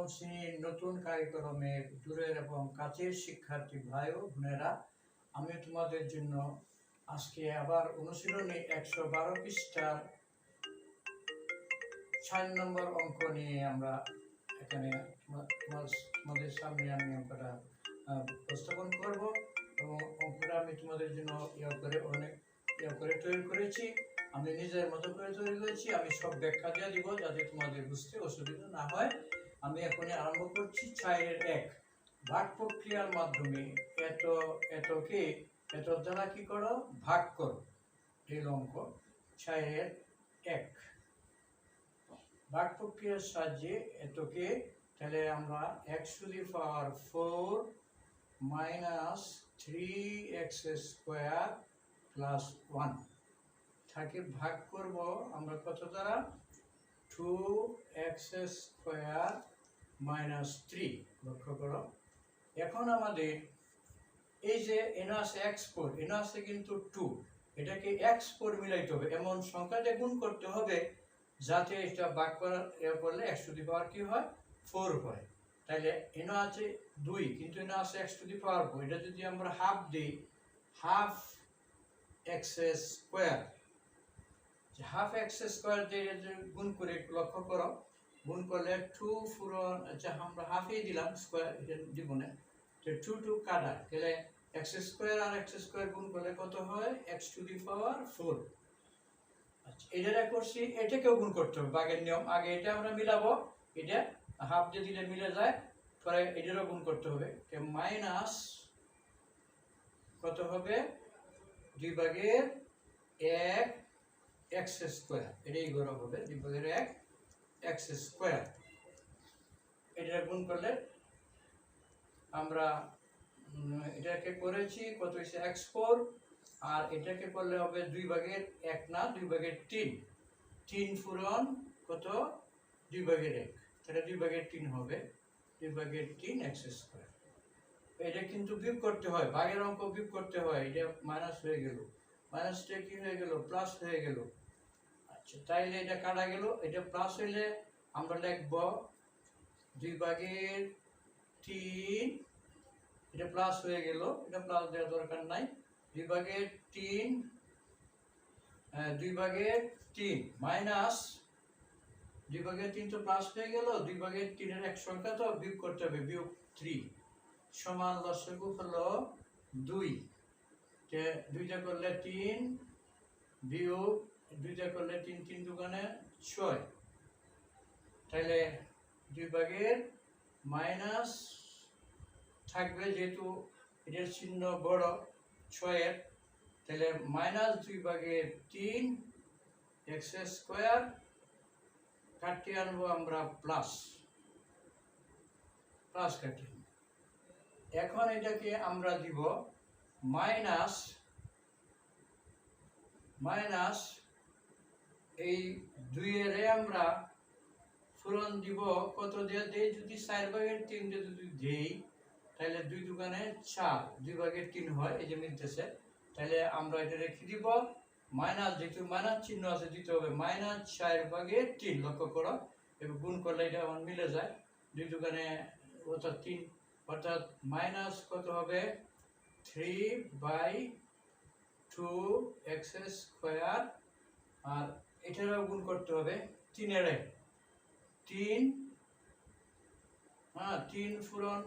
নবম শ্রেণীর নতুন কারিকুলামের দূরের এবং কাছের শিক্ষার্থী ভাই ও বোনেরা, আমি তোমাদের জন্য আজকে আবার অনুশীলনী 112 পৃষ্ঠার 6 নম্বর অঙ্ক নিয়ে আমরা এখানে তোমাদের সামনে আমি অঙ্কটা উপস্থাপন করব। এবং অঙ্কটা আমি তোমাদের জন্য অনেক তৈরি করেছি। আমি নিজের মতো করে তৈরি করেছি। আমি সব ব্যাখ্যা দিয়ে দিব যাতে তোমাদের বুঝতে অসুবিধা না হয়। আমি এখনই আরম্ভ করছি। 4-এর 1 ভাগ প্রক্রিয়ার মাধ্যমে এতকে এত দ্বারা কি করো, ভাগ করো। এই অঙ্ক 4-এর 1 ভাগ প্রক্রিয়ার সাহায্যে এতকে, তাহলে আমরা x to the power 4 minus 3x square plus 1 থাকে ভাগ করব আমরা কত দ্বারা, 2x স্কোয়ার মাইনাস 3। লক্ষ্য করো, এখন আমাদের এই যে এনে আছে x4, এনে আছে কিন্তু 2, এটাকে x4 মিলাইতে হবে, এমন সংখ্যাতে গুণ করতে হবে যাতে এটা ভাগ করলে x টু দি পাওয়ার কি হয়, 4 হয়। তাহলে এনে আছে 2 কিন্তু এনে আছে x টু দি পাওয়ার 4, এটা যদি আমরা হাফ দিই, half x square, half x square দিয়ে গুণ করে একটু লক্ষ্য করো, গুণ করলে 2 ফুরন, আচ্ছা আমরা হাফই দিলাম, স্কোয়ার এটা দিব না, তো 2 কাটা, তাহলে এক্স স্কোয়ার আর এক্স স্কোয়ার গুণ করলে কত হয়, এক্স টু দি পাওয়ার 4। আচ্ছা এটা করছি, এটাকেও গুণ করতে হবে ভাগের নিয়ম, আগে এটা আমরা মিলাবো, এটা হাফ দিয়ে দিলে মিলে যায়, পরে এটারও গুণ করতে হবে, মাইনাস কত হবে, 2/1 এক্স স্কোয়ার, এটাই গড় হবে 2/1 এক্স স্কোয়ার। এটা গুণ করলে আমরা এটাকে করেছি কত হয়েছে, x4, আর এটাকে করলে হবে 2/1 না 2/3, 3 ফুরন কত, 2/1, তাহলে 2/3 হবে, 2/3 এক্স স্কোয়ার। এটা কিন্তু বিয়োগ করতে হয়, ভাগের অঙ্ক বিয়োগ করতে হয়, এটা মাইনাস হয়ে গেল, মাইনাসটা কি হয়ে গেল, প্লাস হয়ে গেল। আচ্ছা তাইলে এটা কাটা গেল, এটা প্লাস হইলে আমরা লিখব 2/3, এটা প্লাস হয়ে গেল, এটা প্লাস দেওয়ার দরকার নাই, 2/3 মাইনাস 2/3 তো প্লাস হয়ে গেল, 2/3 এক সংখ্যা তো বিয়োগ করতে হবে, বিয়োগ 3 সমান লসাগু হলো 2, 2টা করলে 3 বিয়োগ 2টা করলে 3, 3 দুগুণে 6, তাহলে 2/, মাইনাস থাকবে, যেহেতু এটার চিহ্ন বড় 6-এর, তাহলে মাইনাস 2/3 এক্স স্কোয়ার, কাটিয়ে আনবো আমরা প্লাস, কাটিয়ে, এখন এটাকে আমরা দিব মাইনাস এই 2-এর আমরা ফুরন দিব কত দিয়ে দেই, যদি 4/3 দিয়ে যদি দেই, তাহলে 2 দুগুণে 4, 2/3 হয়, এই যে মিলতেছে, তাহলে আমরা এটা রেখে দিব মাইনাস, যেহেতু মাইনাস চিহ্ন আছে দিতে হবে -4/3। লক্ষ্য করো, এবং গুণ করলে এটা আমার মিলে যায়, 2 দুগুণে অর্থাৎ 3, অর্থাৎ মাইনাস কত হবে, 3/2 এক্স স্কোয়ার, আর এটারও গুণ করতে হবে 3-এর 3, 3 ফুরন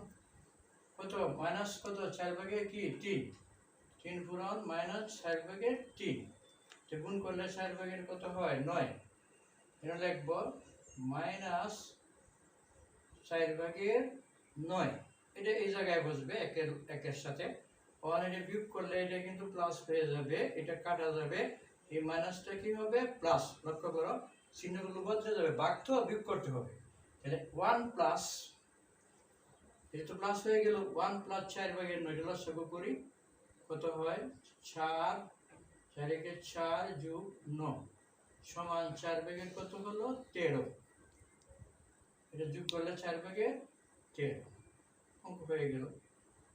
কত, মাইনাস কত, 4/3, 3 ফুরন মাইনাস 4/3, তো গুণ করলে 4/, কত হয়, 9, এটা লিখব মাইনাস 4/9, এটা এই জায়গায় বসবে একের সাথে, এটা বিয়োগ করলে এটা কিন্তু প্লাস হয়ে যাবে, এটা কাটা যাবে, এই মাইনাসটা কি হবে, প্লাস। লক্ষ্য করো চিহ্নগুলো বদলে যাবে, ভাগ তো বিয়োগ করতে হবে, তাহলে 1 প্লাস, এটা তো প্লাস হয়ে গেল, 1 প্লাস 4/9, এটা লসাগু করি, কত হয়, 4, 4 যোগ 9 সমান 4/, কত হলো, 13, এটা যোগ করলে 4/13 অঙ্ক হয়ে গেল।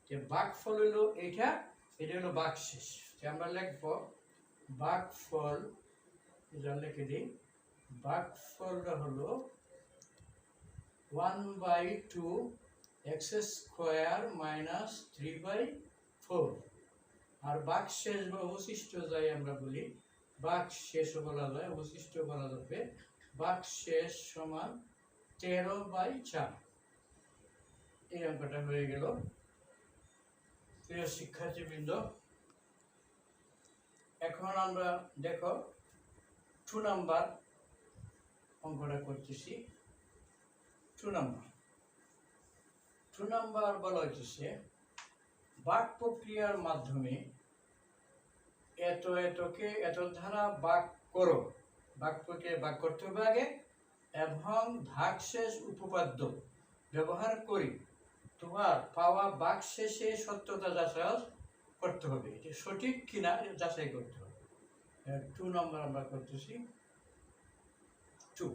যে ভাগফল হলো এইটা, এটা হলো ভাগশেষ, আমরা লিখব ভাগফল, এটা লিখে দিই, ভাগফলটা হলো 1/2 x স্কোয়ার মাইনাস 3/4। আর ভাগশেষ বা অবশিষ্ট যাই আমরা বলি, ভাগশেষ বলা যায়, অবশিষ্ট বলা যাবে। ভাগশেষ সমান 13/4। এই অঙ্কটা হয়ে গেল। প্রিয় শিক্ষার্থীবৃন্দ, এখন আমরা দেখো 2 নাম্বার অঙ্কটা করতেছি। 2 নাম্বার বলা হচ্ছে ভাগ প্রক্রিয়ার মাধ্যমে এত এতকে এত দ্বারা ভাগ করো। ভাগ প্রক্রিয়া ভাগ করতে হবে আগে, এবং ভাগশেষ উপপাদ্য ব্যবহার করি তোমার পাওয়া ভাগশেষে সত্যতা যাচাই করতে হবে, এটা সঠিক কিনা যাচাই করতে হবে। 2 নম্বর আমরা করতেছি। 2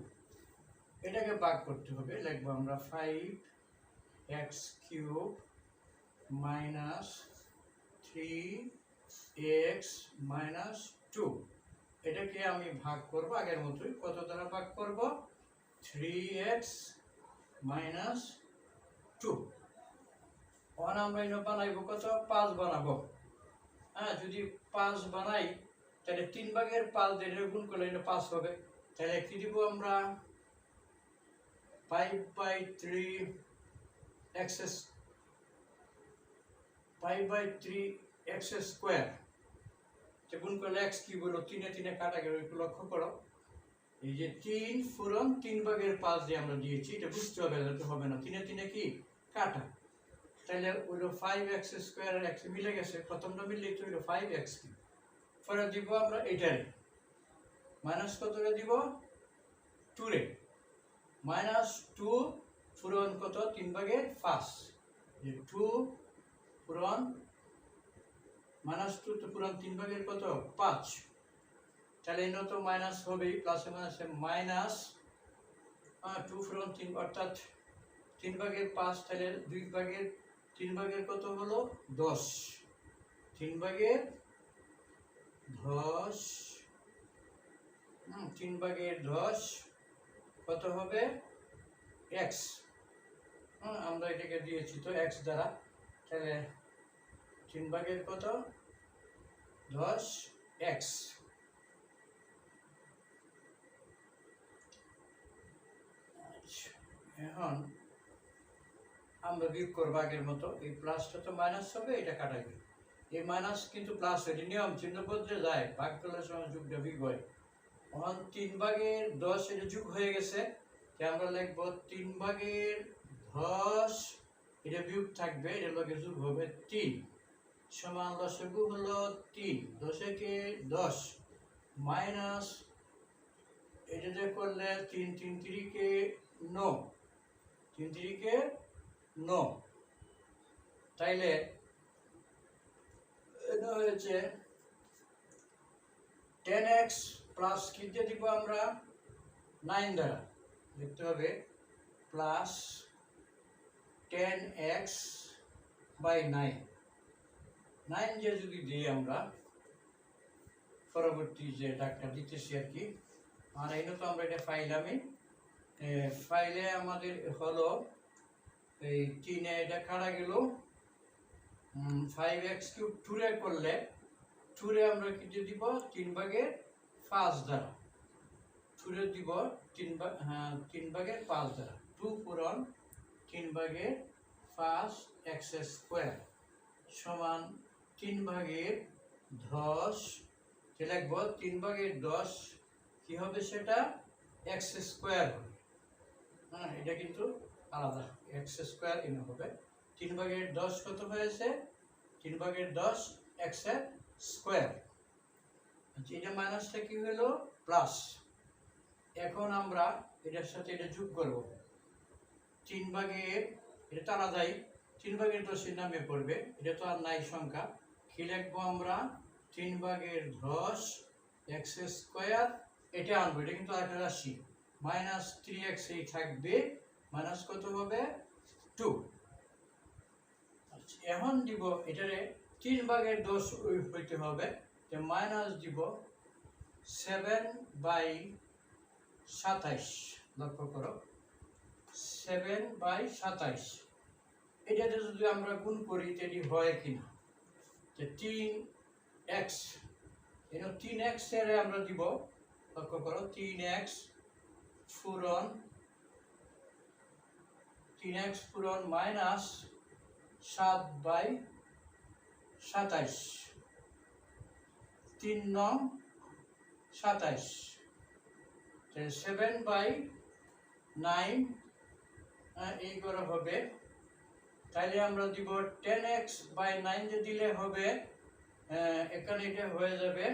এটাকে ভাগ করতে হবে, লিখবো আমরা 5x³ মাইনাস 3x মাইনাস 2। এটাকে আমি ভাগ করব আগের মতোই। কত দ্বারা ভাগ করব? 3x minus 2। আমরা এনে বানাইব কত? 5 বানাবো। হ্যাঁ, যদি 5 বানাই তাহলে 3 ভাগের 5 দিয়ে গুণ করলে এটা 5 হবে। তাহলে কি দিব আমরা? 5/3x স্কোয়ার গুণ করলে x কি বলো? 3 কাটা গেল, একটু লক্ষ্য করো। এই যে 3 পূরণ 3 ভাগের 5 দিয়ে আমরা দিয়েছি, এটা বুঝতে হবে, হবে না। 3 কি কাটা, তাহলে ওইটা 5x স্কোয়ার আর x মিলে গেছে, প্রথমটা মিললে তো ওইটা 5x। পরে দিব আমরা এটারে মাইনাস কতটা দিব? 2 রে। মাইনাস 2 পূরণ কত? 3 ভাগের 5। 2 পূরণ মাইনাস 2 তো পূরণ 3 ভাগের কত? 5। তাহলে এনে তো মাইনাস হবেই, প্লাসে মাইনাসে মাইনাস 2 পূরণ 3 অর্থাৎ 3 ভাগের 5। তাহলে 3 ভাগের কত হলো? 10। 3 ভাগের 10 3 ভাগের 10 কত হবে? x। আমরা এটাকে দিয়েছি তো x দ্বারা, তাহলে 3 ভাগের কত? 10x। এখন আমরা বিয়োগ করবো আগের মতো। এই প্লাসটা তো মাইনাস হবে, এটা কাটা গেল। এই মাইনাস কিন্তু প্লাস হয়, নিয়ম চিহ্ন বদলে যায়, ভাগ করলে সময় যুগটা বিয়োগ হয়। এখন 3 ভাগের 10 এটা যুগ হয়ে গেছে, আমরা লিখবো 3 ভাগের 10, এটা বিয়োগ থাকবে, এটা লগে যোগ হবে 3 সমান লসাগু হলো 3। 10 কে 10 মাইনাস এটা যে করলে 3 3 3 9, 3 3 9। তাইলে এটা হয়েছে 10x প্লাস কি দিয়ে দিব আমরা? 9 দ্বারা লিখতে হবে প্লাস 10x/9। 9 যে যদি দিই আমরা, পরবর্তী যে ডাকটা দিতেছি আর কি, আর এই তো আমরা এটা ফাইলামই। ফাইলে আমাদের হলো এই 3 এটা কাটা গেল। 5x³ 2 করলে 2 আমরা কি দিব? 3 ভাগের 5 দ্বারা 2 দিব 3 ভাগের 5 দ্বারা। 2 পূরণ 3 ভাগের 5 x স্কোয়ার সমান 3 ভাগের 10। লিখবো 3 ভাগের 10 কি হবে? সেটা x স্কোয়ার হবে। এটা কিন্তু আলাদা, x স্কোয়ার এনে হবে। 3 ভাগের 10 কত হয়েছে? 3 ভাগের 10 x স্কোয়ার। আচ্ছা, এটা মাইনাসটা কি হলো? প্লাস। এখন আমরা এটার সাথে এটা যোগ করব। 3 ভাগের এটা তো আলাদাই, 3 ভাগের 10 নামে পড়বে, এটা তো আর নাই সংখ্যা। কি লিখবো আমরা? 3 ভাগের 10 x স্কোয়ার, এটা আনবো, এটা কিন্তু আরেকটা রাশি, মাইনাস 3x এই থাকবে, মাইনাস কত হবে? 2। আচ্ছা, এখন দিব এটারে 3 ভাগের 10 হইতে হবে, যে মাইনাস দিব 7/27। লক্ষ্য করো 7/27। এটাতে যদি আমরা গুণ করি এটি হয় কিনা, যে 3x, 3x এর আমরা দিব, লক্ষ্য করো 3x পূরণ মাইনাস 7/27, 3 নং 27, 7/9 এই করে হবে। তাইলে আমরা দিব 10x/9 যে দিলে হবে, এখানে এটা হয়ে যাবে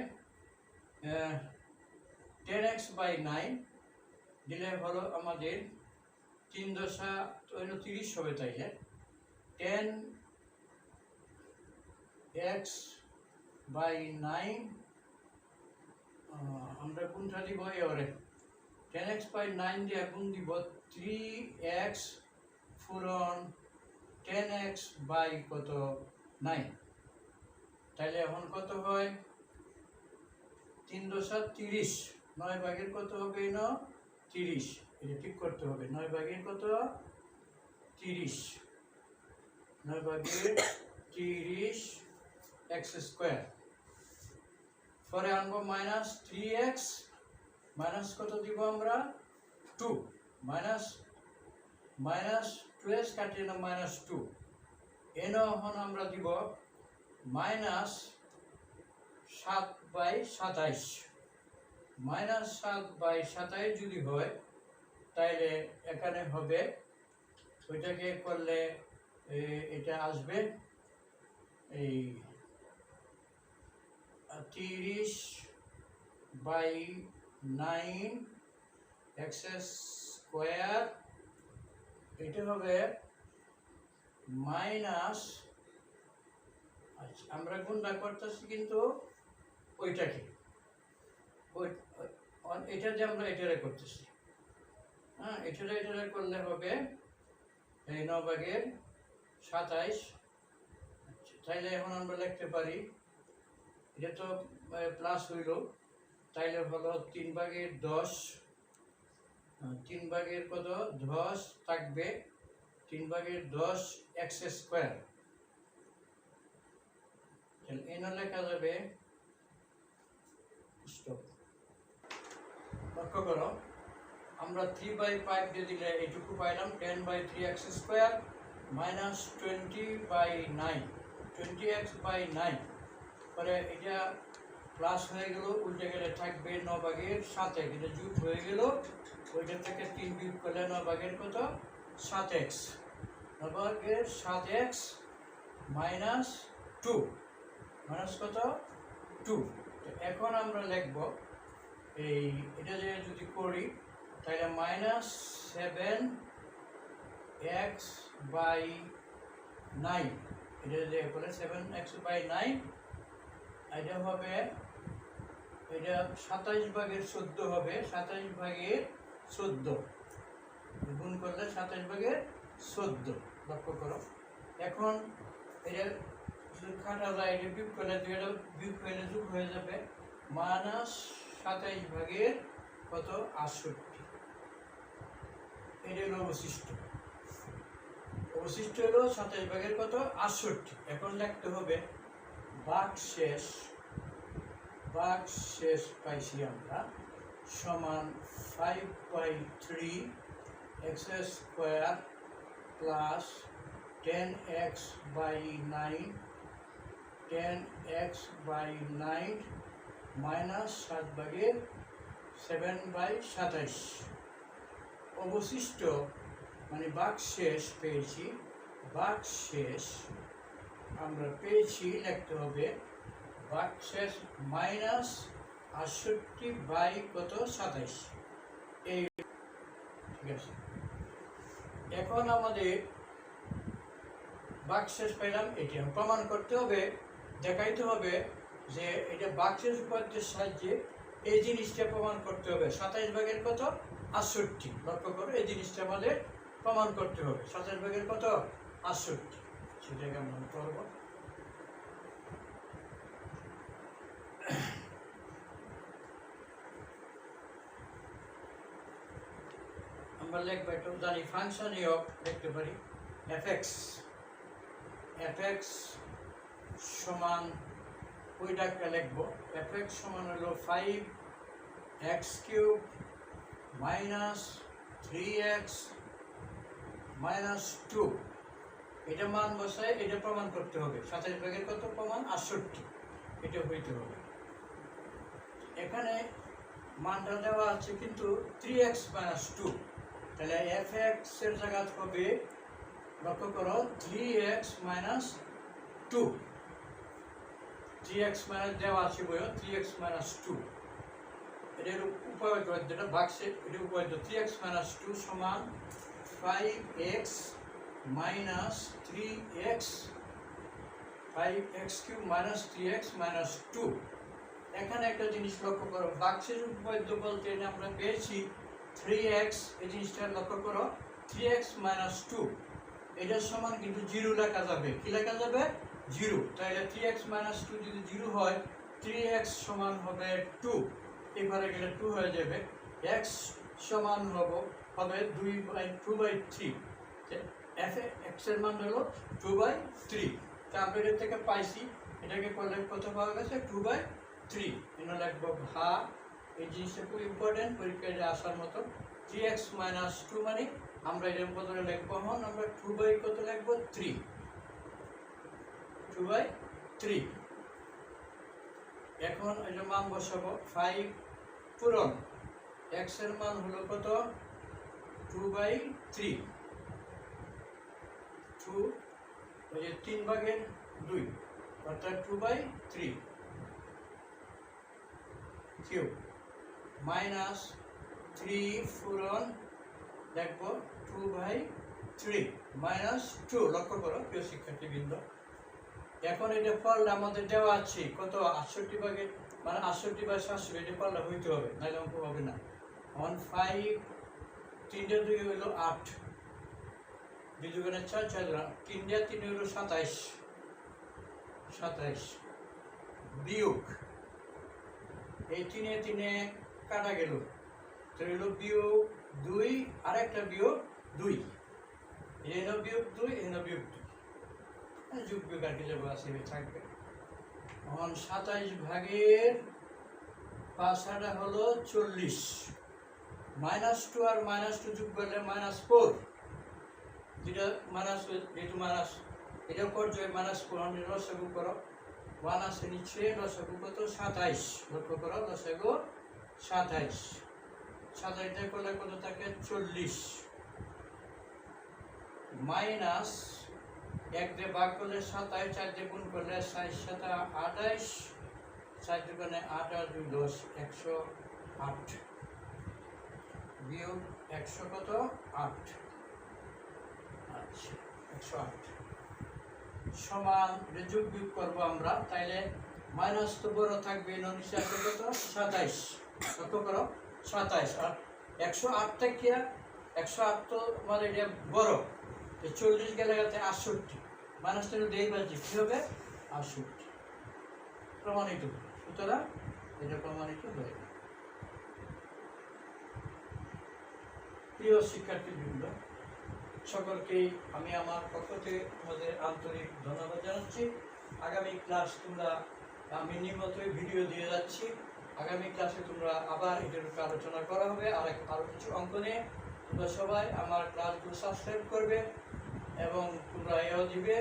10x/9 দিলে হলো আমাদের 3 দশা 30 হবে। তাইলে 10x/9 আমরা কোনটা দিব, এবারে 10x/9 দিয়ে গুণ দিব 3x পূরণ 10x/9। তাইলে এখন কত হয়, 3 দশা 30, 9 ভাগের কত হবে, 30। এটা ঠিক করতে হবে, 9 ভাগের কত, 30, 9 ভাগের 30 x²। পরে আনবো মাইনাস 3x, মাইনাস কত দিব আমরা, 2, মাইনাস 2x কাটিয়ে না মাইনাস 2। এখন আমরা দিব মাইনাস 7/27, মাইনাস 7/27 যদি হয় তাইলে এখানে হবে, ওইটাকে করলে এটা আসবে এই 30/9 x², এটা হবে মাইনাস, আচ্ছা আমরা গুণটা করতেছি কিন্তু ওইটাকে, এটা যে আমরা এটারে করতেছি, হ্যাঁ এটারে করলে হবে এই 9/27। আচ্ছা তাইলে এখন আমরা লিখতে পারি, এটা তো প্লাস হইল, তাইলে হলো 3/10, 3 কত 10 থাকবে, 3/10 x²। এন লেখা যাবে, লক্ষ্য করো আমরা 3/5 দিয়ে দিলে এইটুকু পাইলাম, 10/3 x² মাইনাস 20/9, 20x/9। পরে এটা প্লাস হয়ে গেল, উল্টে গেলে থাকবে 9/7, এটা যুগ হয়ে গেল, ওইটা থেকে 3 বিয়োগ করলে 9/7 কত, 7x, 9/7x মাইনাস 2, মাইনাস কত 2। এখন আমরা লিখব এই এটা যে যদি করি তাহলে মাইনাস 7x/9, এটা যে বলে 7x/9, এটা হবে, এটা 27/14 হবে, 27/14 গুণ করলে 27/14, লক্ষ্য করো। এখন এটা কাটা যায়, এটা বিয়োগ করলে দুইটা বিয়োগ হয়ে যোগ হয়ে যাবে, মাইনাস 27/কত 68, এটা হলো অবশিষ্ট হলো 27/কত 68। এখন লিখতে হবে ভাগশেষ পাইছি আমরা সমান 5/3 x² প্লাস 10x/9 মাইনাস 7/27। অবশিষ্ট মানে ভাগশেষ পেয়েছি, ভাগশেষ আমরা পেয়েছি, লিখতে হবে ভাগশেষ মাইনাস 68/কত 27। এই ঠিক আছে। এখন আমাদের ভাগশেষ পেলাম, এটি প্রমাণ করতে হবে, দেখাইতে হবে যে এটা ভাগশেষ উপপাদ্যের সাহায্যে এই জিনিসটা প্রমাণ করতে হবে, 27/কত 68। লক্ষ্য করো এই জিনিসটা আমাদের প্রমাণ করতে হবে, 27/কত 68, সেটাকে আমরা করব। আমরা লিখবো একটু জানি ফাংশন অফ লিখতে পারি fx সমান ওইটাকে লিখবো fx সমান হলো 5x³ মাইনাস 3x মাইনাস 2। এটা মান বসায় এটা প্রমাণ করতে হবে। 27 ভাগের কত প্রমাণ? 68। এটা হইতে হবে। এখানে মানটা দেওয়া আছে কিন্তু 3x মাইনাস 2, তাহলে fx এর জায়গা হবে, লক্ষ্য করো, 3x মাইনাস 2। 3x মাইনাস দেওয়া আছে বইও 3x মাইনাস 2। এটার উপায় যেটা বাক্সে এটা উপায় 3x মাইনাস 2 সমান 5x minus 3x 5x³ minus 3x minus 2। এখানে একটা জিনিস লক্ষ্য করো, বাক্সের উপপাদ্য বলতে আমরা পেয়েছি 3x। এই জিনিসটা লক্ষ্য করো, 3x মাইনাস 2 এটার সমান কিন্তু 0 লেখা যাবে। কি লেখা যাবে? 0। তাহলে 3x মাইনাস 2 যদি 0 হয়, 3x সমান হবে 2। এবারে গেলে 2 হয়ে যাবে। x সমান হবে 2/3। x এর মান হলো 2/3। তা আমরা এর থেকে পাইছি, এটাকে করলে কত পাওয়া গেছে? 2/3। এনে লিখবো ভাগ। এই জিনিসটা খুব ইম্পর্টেন্ট, পরীক্ষায় আসার মতো। 3x মাইনাস 2 মানে আমরা এর বদলে লিখবো, হন আমরা 2 কত লিখবো? 3। 2/3। এখন এটার মান বসাবো 5 পূরণ x এর মান হলো কত? 2/3। 2 ওই যে 3 ভাগের 2 অর্থাৎ 2/3 কিউব মাইনাস 3 পূরণ দেখবো 2/3 মাইনাস 2। লক্ষ্য করো প্রিয় শিক্ষার্থীবৃন্দ, এখন এটা ফল আমাদের দেওয়া আছে কত? 68 ভাগের মানে 68/700। এটা ফলটা হইতে হবে, নাহলে অঙ্ক হবে না। 5 3 2 হলো 8, 2 দুগুণে 4, 4 দুগুণে 3 হলো 27। 27 বিয়োগ এই 3 কাটা গেল, তো হলো বিয়োগ 2 আর একটা বিয়োগ 2। এনো বিয়োগ 2, এনো বিয়োগ 2, যোগ বিয়োগ আর কি যাবো আছে থাকবে। এখন 27 ভাগের 5 হলো 40। -2 আর -2 যোগ করলে -4। যেটা মাইনাস, যেহেতু মাইনাস এটাও করছে -4। লসাগু করো, 1 আছে নিচে, লসাগু কত? 27। লক্ষ্য করো লসাগু 27। 27 করলে কত থাকে? 40 মাইনাস 1 দিয়ে ভাগ করলে 27, 4 দিয়ে গুণ করলে 7 7 28, 4 দুগুণে 8 আর 2 10, 108 বিয়োগ 100 কত? 8। আচ্ছা 108 সমান যোগ বিয়োগ করবো আমরা, তাইলে মাইনাস তো বড় থাকবে, নিচে আসবে কত? 27। লক্ষ্য করো 27 আর 108 থেকে 108 তো মানে এটা বড়, 40 গেলে গেছে 68। মাইনাসটা দেই বাজি কি হবে? 68 প্রমাণিত। সুতরাং এটা প্রমাণিত হয়ে গেল। প্রিয় শিক্ষার্থীবৃন্দ, সকলকেই আমি আমার পক্ষ থেকে তোমাদের আন্তরিক ধন্যবাদ জানাচ্ছি। আগামী ক্লাস আমি নিয়মিতই ভিডিও দিয়ে যাচ্ছি। আগামী ক্লাসে তোমরা আবার এটার উপর আলোচনা করা হবে, আরো কিছু অঙ্ক নিয়ে। তোমরা সবাই আমার ক্লাসগুলো সাবস্ক্রাইব করবে এবং তোমরা এও দিবে,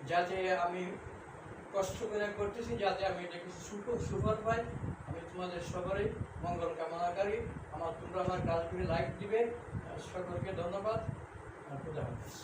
যাতে আমি কষ্ট করে করতেছি, যাতে আমি এটা কিছু সুফল পাই। আমি তোমাদের সবারই মঙ্গল কামনাকারী। তোমরা আমার ক্লাসগুলি লাইক দিবে। সকলকে ধন্যবাদ। খুদা হাফেজ।